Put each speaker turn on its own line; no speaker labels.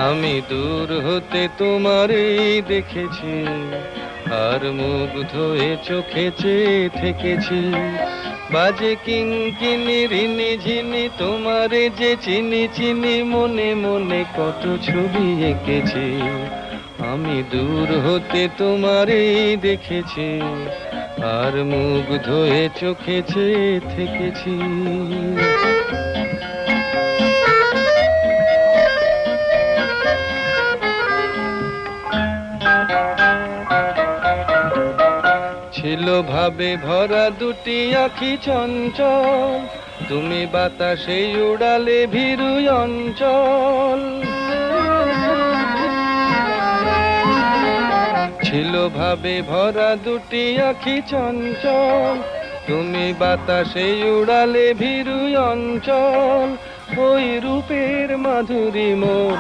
আমি দূর হতে তোমারে দেখেছি, আর মুগ্ধ হয়ে চোখে চেয়ে থেকেছি। বাজে কিঙ্কিনি রিনি ঝিনি, তোমারে যে চিনি চিনি, মনে মনে কত ছবি এঁকেছি। আমি দূর হতে তোমারে দেখেছি, আর মুগ্ধ হয়ে চোখে চেয়ে থেকেছি। ছিল ভাবে ভরা দুটি আঁখি চঞ্চল, তুমি বাতাসে উড়ালে ভীরু অঞ্চল। ছিল ভাবে ভরা দুটি আঁখি চঞ্চল, তুমি বাতাসে উড়ালে ভীরু অঞ্চল। ওই রূপের মাধুরী মোর